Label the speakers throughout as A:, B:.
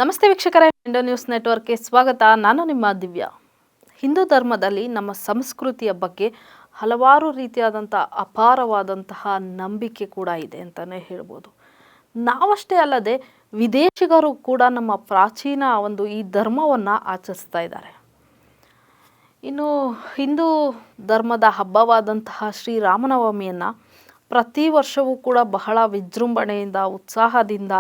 A: ನಮಸ್ತೆ ವೀಕ್ಷಕರೇ, India news ನೆಟ್ವರ್ಕ್ಗೆ ಸ್ವಾಗತ. ನಾನು ನಿಮ್ಮ ದಿವ್ಯಾ. ಹಿಂದೂ ಧರ್ಮದಲ್ಲಿ ನಮ್ಮ ಸಂಸ್ಕೃತಿಯ ಬಗ್ಗೆ ಹಲವಾರು ರೀತಿಯಾದಂಥ ಅಪಾರವಾದಂತಹ ನಂಬಿಕೆ ಕೂಡ ಇದೆ ಅಂತಲೇ ಹೇಳ್ಬೋದು. ನಾವಷ್ಟೇ ಅಲ್ಲದೆ ವಿದೇಶಿಗರು ಕೂಡ ನಮ್ಮ ಪ್ರಾಚೀನ ಈ ಧರ್ಮವನ್ನು ಆಚರಿಸ್ತಾ ಇದ್ದಾರೆ. ಇನ್ನು ಹಿಂದೂ ಧರ್ಮದ ಹಬ್ಬವಾದಂತಹ ಶ್ರೀರಾಮನವಮಿಯನ್ನು ಪ್ರತಿ ವರ್ಷವೂ ಕೂಡ ಬಹಳ ವಿಜೃಂಭಣೆಯಿಂದ ಉತ್ಸಾಹದಿಂದ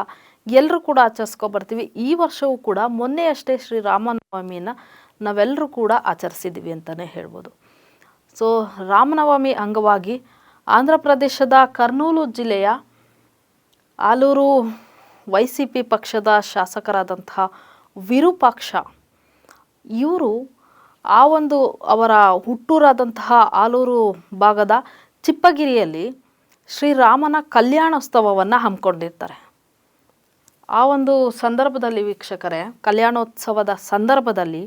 A: ಎಲ್ಲರೂ ಕೂಡ ಆಚರಿಸ್ಕೊಬರ್ತೀವಿ. ಈ ವರ್ಷವೂ ಕೂಡ ಮೊನ್ನೆಯಷ್ಟೇ ಶ್ರೀರಾಮನವಮಿಯನ್ನು ನಾವೆಲ್ಲರೂ ಕೂಡ ಆಚರಿಸಿದ್ದೀವಿ ಅಂತಲೇ ಹೇಳ್ಬೋದು. ಸೊ ರಾಮನವಮಿ ಅಂಗವಾಗಿ ಆಂಧ್ರ ಪ್ರದೇಶದ ಕರ್ನೂಲು ಜಿಲ್ಲೆಯ ಆಲೂರು YCP ಪಕ್ಷದ ಶಾಸಕರಾದಂತಹ ವಿರೂಪಾಕ್ಷ ಇವರು ಅವರ ಹುಟ್ಟೂರಾದಂತಹ ಆಲೂರು ಭಾಗದ ಚಿಪ್ಪಗಿರಿಯಲ್ಲಿ ಶ್ರೀರಾಮನ ಕಲ್ಯಾಣೋತ್ಸವವನ್ನು ಹಮ್ಮಿಕೊಂಡಿರ್ತಾರೆ. ಆ ಸಂದರ್ಭದಲ್ಲಿ ವೀಕ್ಷಕರೇ, ಕಲ್ಯಾಣೋತ್ಸವದ ಸಂದರ್ಭದಲ್ಲಿ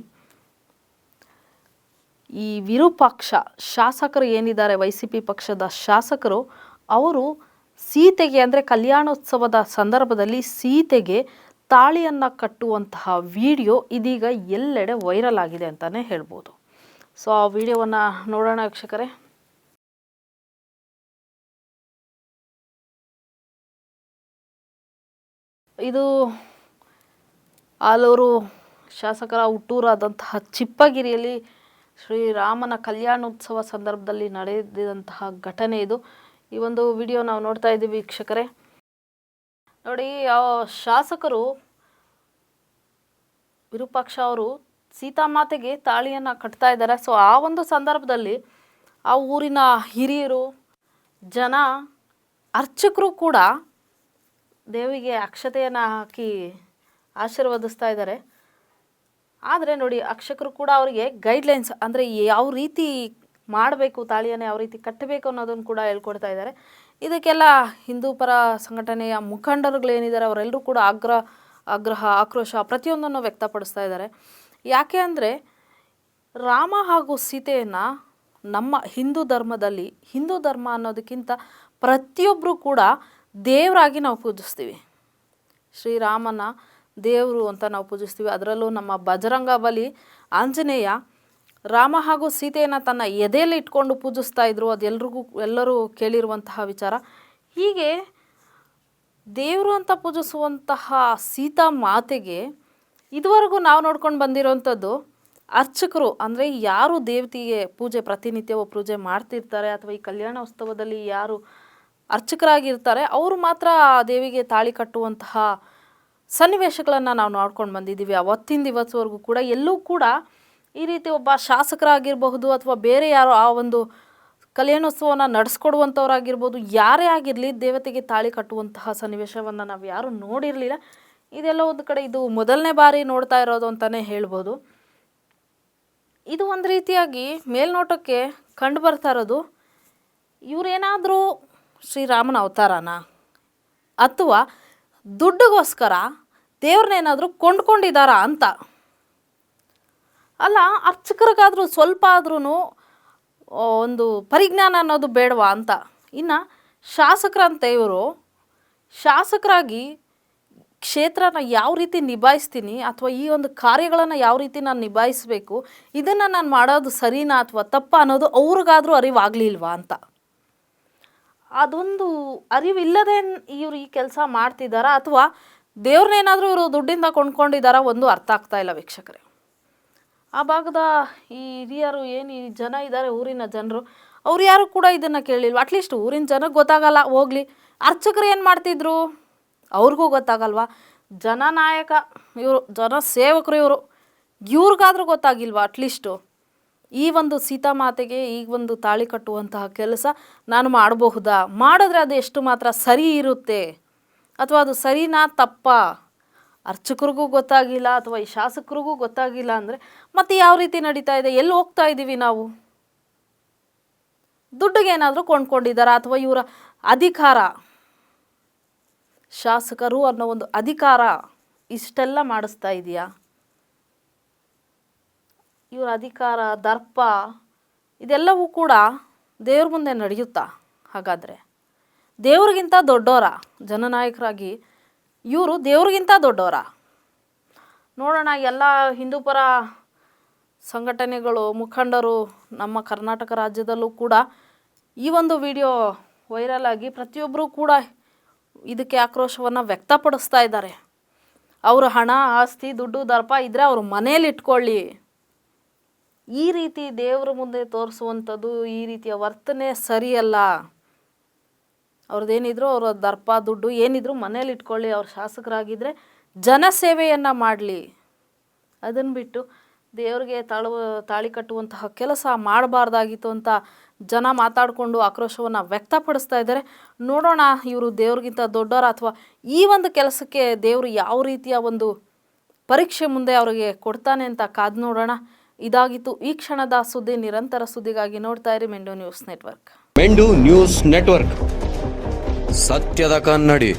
A: ಈ ವಿರೂಪಾಕ್ಷ ಶಾಸಕರು ಏನಿದ್ದಾರೆ, YCP ಪಕ್ಷದ ಶಾಸಕರು, ಅವರು ಸೀತೆಗೆ ಅಂದರೆ ಕಲ್ಯಾಣೋತ್ಸವದ ಸಂದರ್ಭದಲ್ಲಿ ಸೀತೆಗೆ ತಾಳಿಯನ್ನು ಕಟ್ಟುವಂತಹ ವಿಡಿಯೋ ಇದೀಗ ಎಲ್ಲೆಡೆ ವೈರಲ್ ಆಗಿದೆ ಅಂತಲೇ ಹೇಳ್ಬೋದು. ಸೊ ಆ ವಿಡಿಯೋವನ್ನು ನೋಡೋಣ ವೀಕ್ಷಕರೇ. ಇದು ಆಲೂರು ಶಾಸಕರ ಹುಟ್ಟೂರಾದಂತಹ ಚಿಪ್ಪಗಿರಿಯಲ್ಲಿ ಶ್ರೀರಾಮನ ಕಲ್ಯಾಣೋತ್ಸವ ಸಂದರ್ಭದಲ್ಲಿ ನಡೆದಿದಂತಹ ಘಟನೆ ಇದು. ಈ ವಿಡಿಯೋ ನಾವು ನೋಡ್ತಾ ಇದ್ದೀವಿ ವೀಕ್ಷಕರೇ. ನೋಡಿ, ಆ ಶಾಸಕರು ವಿರೂಪಾಕ್ಷ ಅವರು ಸೀತಾಮಾತೆಗೆ ತಾಳಿಯನ್ನು ಕಟ್ತಾ ಇದ್ದಾರೆ. ಸೊ ಆ ಸಂದರ್ಭದಲ್ಲಿ ಆ ಊರಿನ ಹಿರಿಯರು, ಜನ, ಅರ್ಚಕರು ಕೂಡ ದೇವಿಗೆ ಅಕ್ಷತೆಯನ್ನು ಹಾಕಿ ಆಶೀರ್ವದಿಸ್ತಾ ಇದ್ದಾರೆ. ಆದರೆ ನೋಡಿ, ಅರ್ಚಕರು ಕೂಡ ಅವರಿಗೆ ಗೈಡ್ಲೈನ್ಸ್ ಅಂದರೆ ಯಾವ ರೀತಿ ಮಾಡಬೇಕು, ತಾಳಿಯನ್ನು ಯಾವ ರೀತಿ ಕಟ್ಟಬೇಕು ಅನ್ನೋದನ್ನು ಕೂಡ ಹೇಳ್ಕೊಡ್ತಾ ಇದ್ದಾರೆ. ಇದಕ್ಕೆಲ್ಲ ಹಿಂದೂ ಪರ ಸಂಘಟನೆಯ ಮುಖಂಡರುಗಳೇನಿದ್ದಾರೆ ಅವರೆಲ್ಲರೂ ಕೂಡ ಆಕ್ರೋಶ ಪ್ರತಿಯೊಂದನ್ನು ವ್ಯಕ್ತಪಡಿಸ್ತಾ ಇದ್ದಾರೆ. ಯಾಕೆ ಅಂದರೆ ರಾಮ ಹಾಗೂ ಸೀತೆಯನ್ನು ನಮ್ಮ ಹಿಂದೂ ಧರ್ಮದಲ್ಲಿ, ಹಿಂದೂ ಧರ್ಮ ಅನ್ನೋದಕ್ಕಿಂತ ಪ್ರತಿಯೊಬ್ಬರು ಕೂಡ ದೇವರಾಗಿ ನಾವು ಪೂಜಿಸ್ತೀವಿ. ಶ್ರೀರಾಮನ ದೇವರು ಅಂತ ನಾವು ಪೂಜಿಸ್ತೀವಿ. ಅದರಲ್ಲೂ ನಮ್ಮ ಬಜರಂಗ ಬಲಿ ಆಂಜನೇಯ ರಾಮ ಹಾಗೂ ಸೀತೆಯನ್ನು ತನ್ನ ಎದೆಯಲ್ಲಿ ಇಟ್ಕೊಂಡು ಪೂಜಿಸ್ತಾ ಇದ್ರು. ಎಲ್ಲರೂ ಕೇಳಿರುವಂತಹ ವಿಚಾರ. ಹೀಗೆ ದೇವರು ಅಂತ ಪೂಜಿಸುವಂತಹ ಸೀತಾ ಮಾತೆಗೆ ಇದುವರೆಗೂ ನಾವು ನೋಡ್ಕೊಂಡು ಬಂದಿರೋವಂಥದ್ದು ಅರ್ಚಕರು ಅಂದರೆ ಯಾರು ದೇವತೆಗೆ ಪ್ರತಿನಿತ್ಯವೂ ಪೂಜೆ ಮಾಡ್ತಿರ್ತಾರೆ ಅಥವಾ ಈ ಕಲ್ಯಾಣೋತ್ಸವದಲ್ಲಿ ಯಾರು ಅರ್ಚಕರಾಗಿರ್ತಾರೆ ಅವರು ಮಾತ್ರ ದೇವಿಗೆ ತಾಳಿ ಕಟ್ಟುವಂತಹ ಸನ್ನಿವೇಶಗಳನ್ನು ನಾವು ನೋಡ್ಕೊಂಡು ಬಂದಿದ್ದೀವಿ. ಅವತ್ತಿಂದ ಇವತ್ತುವರೆಗೂ ಕೂಡ ಎಲ್ಲೂ ಕೂಡ ಈ ರೀತಿ ಒಬ್ಬ ಶಾಸಕರಾಗಿರಬಹುದು ಅಥವಾ ಬೇರೆ ಯಾರೋ ಆ ಕಲ್ಯಾಣೋತ್ಸವವನ್ನು ನಡೆಸ್ಕೊಡುವಂಥವ್ರಾಗಿರ್ಬೋದು, ಯಾರೇ ಆಗಿರಲಿ ದೇವತೆಗೆ ತಾಳಿ ಕಟ್ಟುವಂತಹ ಸನ್ನಿವೇಶವನ್ನು ನಾವು ಯಾರೂ ನೋಡಿರಲಿಲ್ಲ. ಇದೆಲ್ಲ ಒಂದು ಕಡೆ ಇದು ಮೊದಲನೇ ಬಾರಿ ನೋಡ್ತಾ ಇರೋದು ಅಂತಲೇ ಹೇಳ್ಬೋದು. ಇದು ಒಂದು ರೀತಿಯಾಗಿ ಮೇಲ್ನೋಟಕ್ಕೆ ಕಂಡು ಬರ್ತಾ ಇರೋದು, ಇವರೇನಾದರೂ ಶ್ರೀರಾಮನ ಅವತಾರನ ಅಥವಾ ದುಡ್ಡಿಗೋಸ್ಕರ ದೇವ್ರನ್ನೇನಾದರೂ ಕೊಂಡ್ಕೊಂಡಿದ್ದಾರಾ ಅಂತ. ಅಲ್ಲ, ಅರ್ಚಕರಿಗಾದರೂ ಸ್ವಲ್ಪ ಆದ್ರೂ ಪರಿಜ್ಞಾನ ಅನ್ನೋದು ಬೇಡವಾ ಅಂತ. ಇನ್ನು ಶಾಸಕರಂತೆ ಇವರು ಶಾಸಕರಾಗಿ ಕ್ಷೇತ್ರನ ಯಾವ ರೀತಿ ನಿಭಾಯಿಸ್ತೀನಿ ಅಥವಾ ಈ ಕಾರ್ಯಗಳನ್ನು ಯಾವ ರೀತಿ ನಾನು ನಿಭಾಯಿಸಬೇಕು, ಇದನ್ನು ನಾನು ಮಾಡೋದು ಸರಿನಾ ಅಥವಾ ತಪ್ಪ ಅನ್ನೋದು ಅವ್ರಿಗಾದರೂ ಅರಿವಾಗಲಿಲ್ವಾ ಅಂತ. ಅದೊಂದು ಅರಿವಿಲ್ಲದೆ ಇವರು ಈ ಕೆಲಸ ಮಾಡ್ತಿದ್ದಾರಾ ಅಥವಾ ದೇವ್ರನ್ನೇನಾದರೂ ಇವರು ದುಡ್ಡಿಂದ ಕೊಂಡ್ಕೊಂಡಿದ್ದಾರಾ ಅರ್ಥ ಆಗ್ತಾ ಇಲ್ಲ ವೀಕ್ಷಕರೇ. ಆ ಭಾಗದ ಈ ಹಿರಿಯರು ಈ ಜನ ಇದ್ದಾರೆ, ಊರಿನ ಜನರು, ಅವ್ರು ಯಾರು ಕೂಡ ಇದನ್ನು ಕೇಳಿಲ್ವ. ಅಟ್ಲೀಸ್ಟ್ ಊರಿನ ಜನಕ್ಕೆ ಗೊತ್ತಾಗಲ್ಲ, ಹೋಗಲಿ. ಅರ್ಚಕರು ಏನು ಮಾಡ್ತಿದ್ರು ಅವ್ರಿಗೂ ಗೊತ್ತಾಗಲ್ವಾ. ಜನನಾಯಕ ಇವರು, ಜನಸೇವಕರು ಇವ್ರಿಗಾದರೂ ಗೊತ್ತಾಗಿಲ್ವಾ ಅಟ್ಲೀಸ್ಟು ಈ ಸೀತಾಮಾತೆಗೆ ಈ ತಾಳಿ ಕಟ್ಟುವಂತಹ ಕೆಲಸ ನಾನು ಮಾಡಬಹುದಾ, ಮಾಡಿದ್ರೆ ಅದು ಎಷ್ಟು ಮಾತ್ರ ಸರಿ ಇರುತ್ತೆ ಅಥವಾ ಅದು ಸರಿನಾ ತಪ್ಪಾ ಅರ್ಚಕರಿಗೂ ಗೊತ್ತಾಗಿಲ್ಲ ಅಥವಾ ಈ ಶಾಸಕರಿಗೂ ಗೊತ್ತಾಗಿಲ್ಲ ಅಂದರೆ ಮತ್ತೆ ಯಾವ ರೀತಿ ನಡೀತಾ ಇದೆ, ಎಲ್ಲಿ ಹೋಗ್ತಾ ಇದ್ದೀವಿ ನಾವು? ದುಡ್ಡಿಗೆ ಏನಾದರೂ ಕೊಂಡ್ಕೊಂಡಿದ್ದಾರಾ ಅಥವಾ ಇವರ ಅಧಿಕಾರ, ಶಾಸಕರು ಅನ್ನೋ ಅಧಿಕಾರ ಇಷ್ಟೆಲ್ಲ ಮಾಡಿಸ್ತಾ ಇದೆಯಾ? ಇವರ ಅಧಿಕಾರ, ದರ್ಪ ಇದೆಲ್ಲವೂ ಕೂಡ ದೇವ್ರ ಮುಂದೆ ನಡೆಯುತ್ತಾ? ಹಾಗಾದರೆ ದೇವ್ರಿಗಿಂತ ದೊಡ್ಡವರ ಜನನಾಯಕರಾಗಿ ಇವರು ದೇವ್ರಿಗಿಂತ ದೊಡ್ಡವರ? ನೋಡೋಣ, ಎಲ್ಲ ಹಿಂದೂಪರ ಸಂಘಟನೆಗಳು, ಮುಖಂಡರು ನಮ್ಮ ಕರ್ನಾಟಕ ರಾಜ್ಯದಲ್ಲೂ ಕೂಡ ಈ ಒಂದು ವಿಡಿಯೋ ವೈರಲ್ ಆಗಿ ಪ್ರತಿಯೊಬ್ಬರೂ ಕೂಡ ಇದಕ್ಕೆ ಆಕ್ರೋಶವನ್ನು ವ್ಯಕ್ತಪಡಿಸ್ತಾ ಇದ್ದಾರೆ. ಅವರ ಹಣ, ಆಸ್ತಿ, ದುಡ್ಡು, ದರ್ಪ ಇದ್ದರೆ ಅವರು ಮನೇಲಿ ಇಟ್ಕೊಳ್ಳಿ. ಈ ರೀತಿ ದೇವರ ಮುಂದೆ ತೋರಿಸುವಂಥದ್ದು, ಈ ರೀತಿಯ ವರ್ತನೆ ಸರಿಯಲ್ಲ. ಅವ್ರದ್ದೇನಿದ್ರು ಅವರ ದರ್ಪ, ದುಡ್ಡು ಏನಿದ್ರು ಮನೇಲಿ ಇಟ್ಕೊಳ್ಳಿ. ಅವ್ರು ಶಾಸಕರಾಗಿದ್ದರೆ ಜನಸೇವೆಯನ್ನು ಮಾಡಲಿ. ಅದನ್ನು ಬಿಟ್ಟು ದೇವ್ರಿಗೆ ತಾಳಿ ಕಟ್ಟುವಂತಹ ಕೆಲಸ ಮಾಡಬಾರ್ದಾಗಿತ್ತು ಅಂತ ಜನ ಮಾತಾಡಿಕೊಂಡು ಆಕ್ರೋಶವನ್ನು ವ್ಯಕ್ತಪಡಿಸ್ತಾ ಇದ್ದಾರೆ. ನೋಡೋಣ, ಇವರು ದೇವ್ರಿಗಿಂತ ದೊಡ್ಡವರ ಅಥವಾ ಈ ಒಂದು ಕೆಲಸಕ್ಕೆ ದೇವರು ಯಾವ ರೀತಿಯ ಒಂದು ಪರೀಕ್ಷೆ ಮುಂದೆ ಅವರಿಗೆ ಕೊಡ್ತಾನೆ ಅಂತ ಕಾದು ನೋಡೋಣ. ಇದಾಗಿತ್ತು ಈ ಕ್ಷಣದ ಸುದ್ದಿ. ನಿರಂತರ ಸುದ್ದಿಗಾಗಿ ನೋಡ್ತಾ ಇರಿ ಮೆಂಡು ನ್ಯೂಸ್ ನೆಟ್ವರ್ಕ್.
B: ಮೆಂಡು ನ್ಯೂಸ್ ನೆಟ್ವರ್ಕ್, ಸತ್ಯದ ಕನ್ನಡಿ.